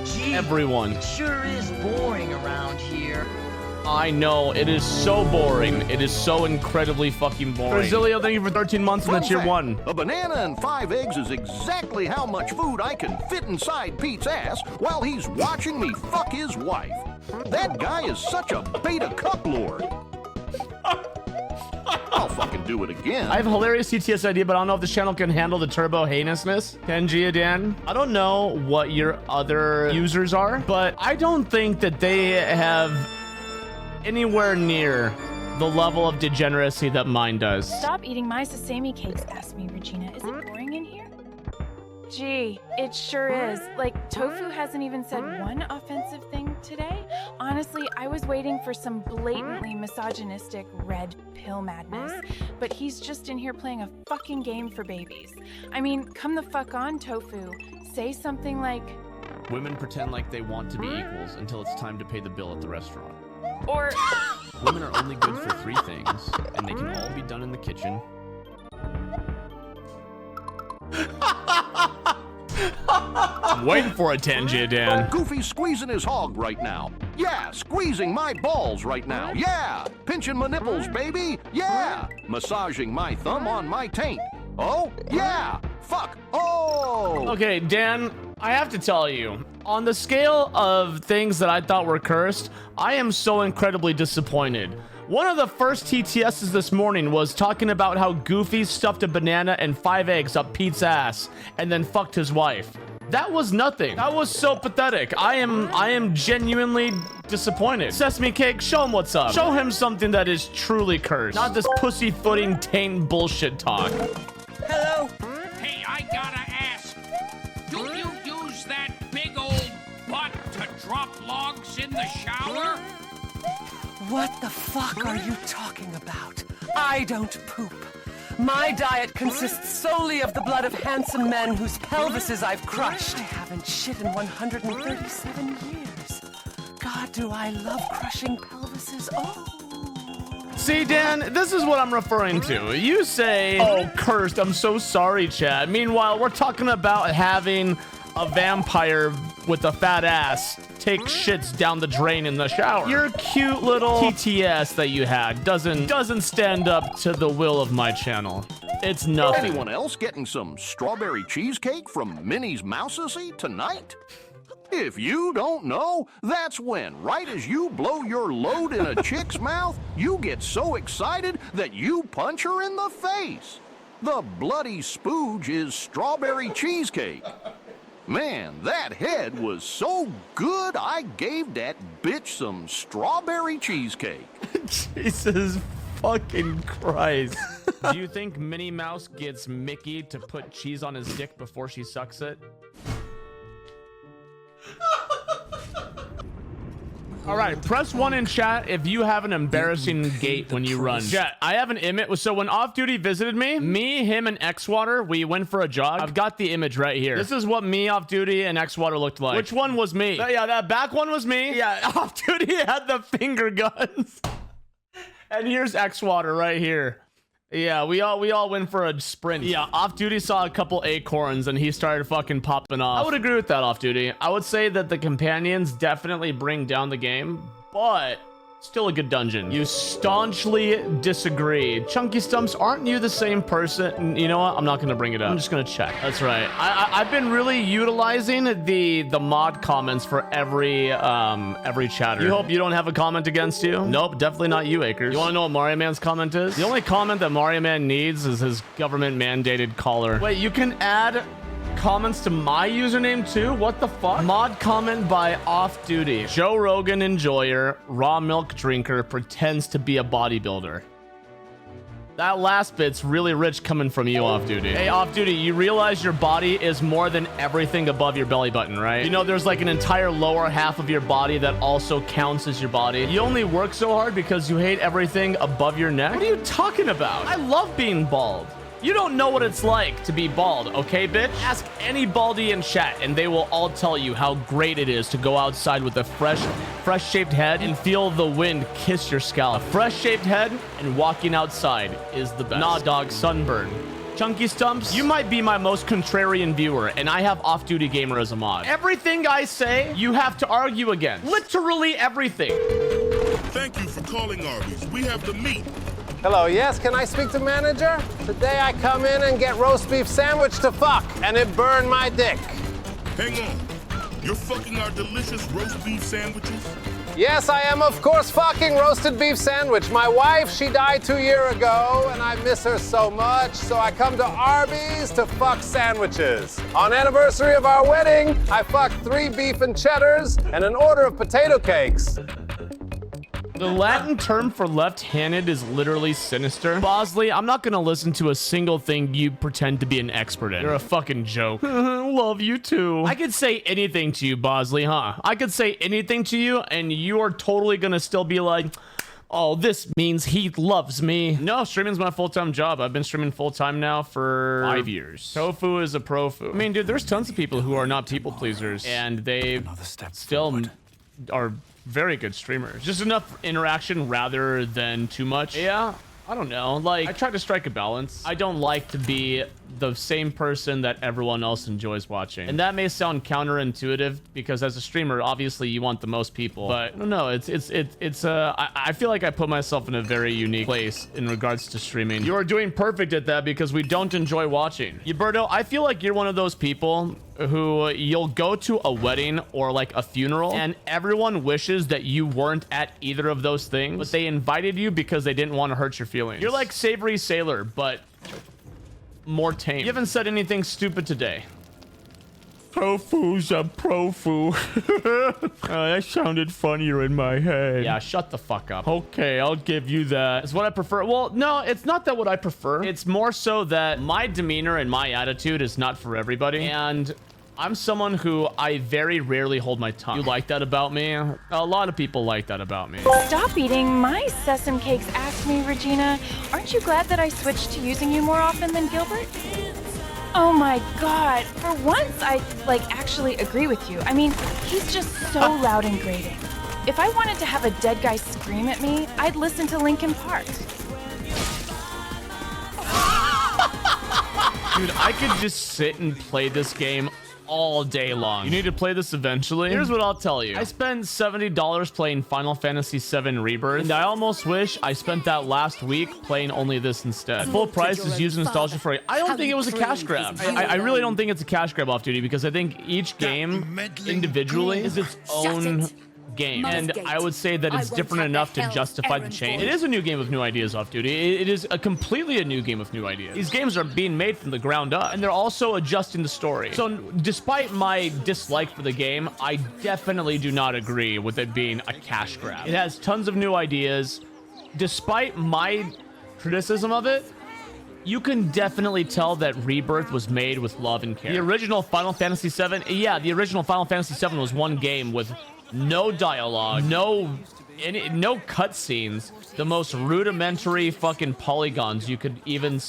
Gee, Everyone. it sure is boring around here. I know, it is so boring. It is so incredibly fucking boring. Brazilio, thank you for 13 months and that's year one. A banana and 5 eggs is exactly how much food I can fit inside Pete's ass while he's watching me fuck his wife. That guy is such a beta cuck lord. I'll fucking do it again. I have a hilarious CTS idea, but I don't know if this channel can handle the turbo heinousness. Kenji Dan, I don't know what your other users are, but I don't think that they have anywhere near the level of degeneracy that mine does. Stop eating my sesame cakes, asked me Regina. Is it boring in here? Gee, it sure is. Like, Tofu hasn't even said one offensive thing today. Honestly, I was waiting for some blatantly misogynistic red pill madness, but he's just in here playing a fucking game for babies. I mean, come the fuck on, Tofu. Say something like... Women pretend like they want to be equals until it's time to pay the bill at the restaurant. Or... Women are only good for 3 things, and they can all be done in the kitchen. I'm waiting for a Tangia, Dan. Goofy's squeezing his hog right now. Yeah, squeezing my balls right now. Yeah, pinching my nipples, baby. Yeah, massaging my thumb on my taint. Oh, yeah, fuck. Oh. Okay, Dan, I have to tell you, on the scale of things that I thought were cursed, I am so incredibly disappointed. One of the first TTSs this morning was talking about how Goofy stuffed a banana and 5 eggs up Pete's ass and then fucked his wife. That was nothing. That was so pathetic. I am genuinely disappointed. Sesame Cake, show him what's up. Show him something that is truly cursed. Not this pussyfooting taint bullshit talk. Hello? Hey, I gotta ask, do you use that big old butt to drop logs in the shower? What the fuck are you talking about? I don't poop. My diet consists solely of the blood of handsome men whose pelvises I've crushed. I haven't shit in 137 years. God, do I love crushing pelvises. Oh. See, Dan, this is what I'm referring to. You say, oh, cursed, I'm so sorry, Chad. Meanwhile, we're talking about having a vampire with a fat ass take shits down the drain in the shower. Your cute little TTS that you had doesn't stand up to the will of my channel. It's nothing. Anyone else getting some strawberry cheesecake from Minnie's Mousesy tonight? If you don't know, that's when, right as you blow your load in a chick's mouth, you get so excited that you punch her in the face. The bloody spooge is strawberry cheesecake. Man, that head was so good, I gave that bitch some strawberry cheesecake. Jesus fucking Christ. Do you think Minnie Mouse gets Mickey to put cheese on his dick before she sucks it? All right, press 1 in chat if you have an embarrassing gait when you run. Chat, I have an image. So when Off Duty visited me, him, and X-Water, we went for a jog. I've got the image right here. This is what me, Off Duty, and X-Water looked like. Which one was me? Yeah, that back one was me. Yeah, Off Duty had the finger guns. And here's X-Water right here. Yeah, we all went for a sprint. Yeah, Off Duty saw a couple acorns and he started fucking popping off. I would agree with that, Off Duty. I would say that the companions definitely bring down the game, but still a good dungeon. You staunchly disagree. Chunky Stumps, aren't you the same person? You know what? I'm not gonna bring it up. I'm just gonna check. That's right. I've been really utilizing the mod comments for every chatter. You hope you don't have a comment against you? Nope, definitely not you, Akers. You wanna know what Mario Man's comment is? The only comment that Mario Man needs is his government mandated collar. Wait, you can add comments to my username too? What the fuck? Mod comment by Off Duty. Joe Rogan enjoyer, raw milk drinker, pretends to be a bodybuilder. That last bit's really rich coming from you, Off Duty. Hey, Off Duty, you realize your body is more than everything above your belly button, right? You know, there's like an entire lower half of your body that also counts as your body. You only work so hard because you hate everything above your neck? What are you talking about? I love being bald. You don't know what it's like to be bald, okay, bitch? Ask any baldy in chat, and they will all tell you how great it is to go outside with a fresh-shaped head and feel the wind kiss your scalp. A fresh-shaped head and walking outside is the best. Nah, dog, sunburn. Chunky Stumps, you might be my most contrarian viewer, and I have Off-Duty Gamer as a mod. Everything I say, you have to argue against. Literally everything. Thank you for calling Arby's. We have the meat. Hello, yes, can I speak to manager? Today I come in and get roast beef sandwich to fuck, and it burned my dick. Hang on. You're fucking our delicious roast beef sandwiches? Yes, I am, of course, fucking roasted beef sandwich. My wife, she died 2 years ago, and I miss her so much, so I come to Arby's to fuck sandwiches. On anniversary of our wedding, I fucked 3 beef and cheddars and an order of potato cakes. The Latin term for left-handed is literally sinister. Bosley, I'm not gonna listen to a single thing you pretend to be an expert in. You're a fucking joke. Love you too. I could say anything to you, Bosley, huh? I could say anything to you, and you are totally gonna still be like, oh, this means he loves me. No, streaming's my full-time job. I've been streaming full-time now for 5 years. Tofu is a profu. I mean, dude, there's tons of people who are not people pleasers, and they still are very good streamers. Just enough interaction rather than too much. Yeah, I don't know. Like, I try to strike a balance. I don't like to be the same person that everyone else enjoys watching. And that may sound counterintuitive because as a streamer, obviously you want the most people. But I don't know. I feel like I put myself in a very unique place in regards to streaming. You are doing perfect at that because we don't enjoy watching. Roberto, I feel like you're one of those people who you'll go to a wedding or like a funeral and everyone wishes that you weren't at either of those things, but they invited you because they didn't want to hurt your feelings. You're like Savory Sailor, but more tame. You haven't said anything stupid today. Tofu's a profu. That sounded funnier in my head. Yeah, shut the fuck up. Okay, I'll give you that. It's what I prefer. Well, no, it's not that what I prefer. It's more so that my demeanor and my attitude is not for everybody. And I'm someone who I very rarely hold my tongue. You like that about me? A lot of people like that about me. Stop eating my sesame cakes, asked me, Regina. Aren't you glad that I switched to using you more often than Gilbert? Oh my god, for once I, actually agree with you. I mean, he's just so loud and grating. If I wanted to have a dead guy scream at me, I'd listen to Linkin Park. Dude, I could just sit and play this game all day long. You need to play this eventually. Here's what I'll tell you. I spent $70 playing Final Fantasy VII Rebirth, and I almost wish I spent that last week playing only this instead. Full price is used nostalgia for it. I don't think it was a cash grab. I really don't think it's a cash grab Off Duty because I think each game individually is its own game, and I would say that it's different enough to justify the change. It is a new game with new ideas, Off Duty. It is completely a new game with new ideas. These games are being made from the ground up, and they're also adjusting the story. So despite my dislike for the game, I definitely do not agree with it being a cash grab. It has tons of new ideas. Despite my criticism of it, you can definitely tell that Rebirth was made with love and care. The original Final Fantasy VII, yeah, the original Final Fantasy VII was one game with no dialogue, no cutscenes, the most rudimentary fucking polygons you could even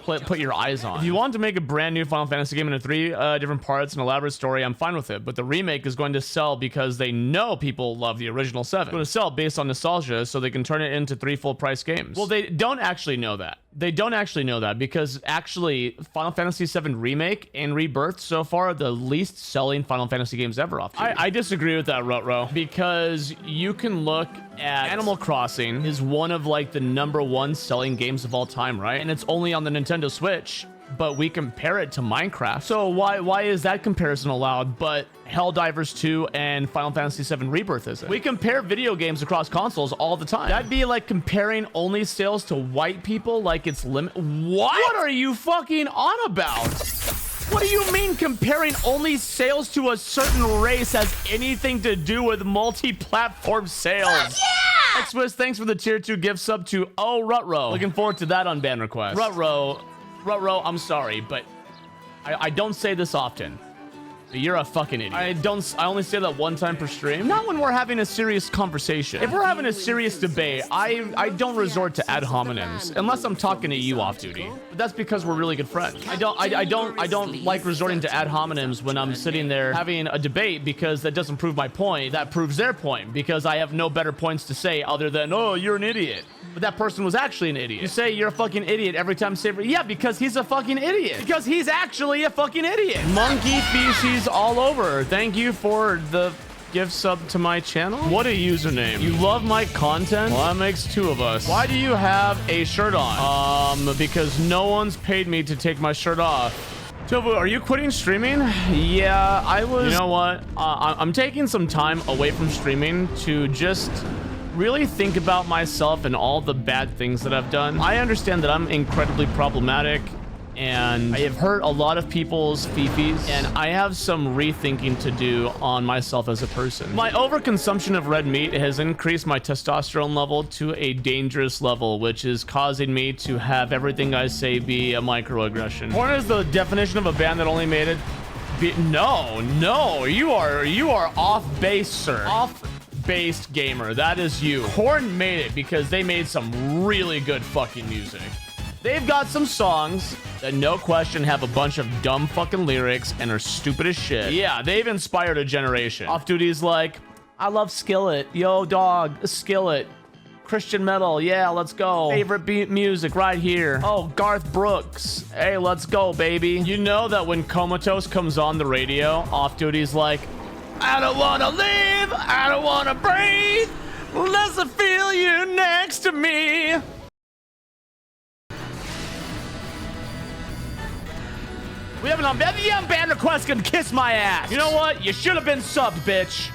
put your eyes on. If you want to make a brand new Final Fantasy game into 3 different parts, an elaborate story, I'm fine with it. But the remake is going to sell because they know people love the original 7. It's going to sell based on nostalgia so they can turn it into 3 full price games. Well, they don't actually know that. They don't actually know that because actually Final Fantasy VII Remake and Rebirth so far are the least selling Final Fantasy games ever off. I disagree with that, Rutro, because you can look at Animal Crossing is one of like the #1 selling games of all time, right? And it's only on the Nintendo Switch, but we compare it to Minecraft. So why is that comparison allowed, but Helldivers 2 and Final Fantasy VII Rebirth isn't? We compare video games across consoles all the time. That'd be like comparing only sales to white people like it's limit. What are you fucking on about? What do you mean comparing only sales to a certain race has anything to do with multi-platform sales? Yeah! X-Swiss, thanks for the tier 2 gift sub to Rutro. Looking forward to that on ban request. Rutro, I'm sorry, but I don't say this often. But you're a fucking idiot. I only say that one time per stream. Not when we're having a serious conversation. If we're having a serious debate, I don't resort to ad hominems unless I'm talking to you, Off Duty. That's because we're really good friends. I don't like resorting to ad hominems when I'm sitting there having a debate, because that doesn't prove my point. That proves their point, because I have no better points to say other than, oh, you're an idiot. But that person was actually an idiot. You say you're a fucking idiot every time Saber. Yeah, because he's a fucking idiot. Because he's actually a fucking idiot. Monkey feces all over. Thank you for the gift sub to my channel. What a username. You love my content? Well, that makes two of us. Why do you have a shirt on? Because no one's paid me to take my shirt off. Tofu, are you quitting streaming? Yeah, I was. You know what? I'm taking some time away from streaming to just really think about myself and all the bad things that I've done. I understand that I'm incredibly problematic, and I have hurt a lot of people's fifis, and I have some rethinking to do on myself as a person. My overconsumption of red meat has increased my testosterone level to a dangerous level, which is causing me to have everything I say be a microaggression. Porn is the definition of a band that only made it. No, you are off base, sir. Off-based gamer. That is you. Porn made it because they made some really good fucking music. They've got some songs that no question have a bunch of dumb fucking lyrics and are stupid as shit. Yeah, they've inspired a generation. Off Duty's like, I love Skillet. Yo, dog, Skillet. Christian metal, yeah, let's go. Favorite beat music right here. Oh, Garth Brooks. Hey, let's go, baby. You know that when Comatose comes on the radio, Off Duty's like, I don't wanna live, I don't wanna breathe, unless I feel you next to me. We have an unbanned request, can kiss my ass. You know what? You should have been subbed, bitch.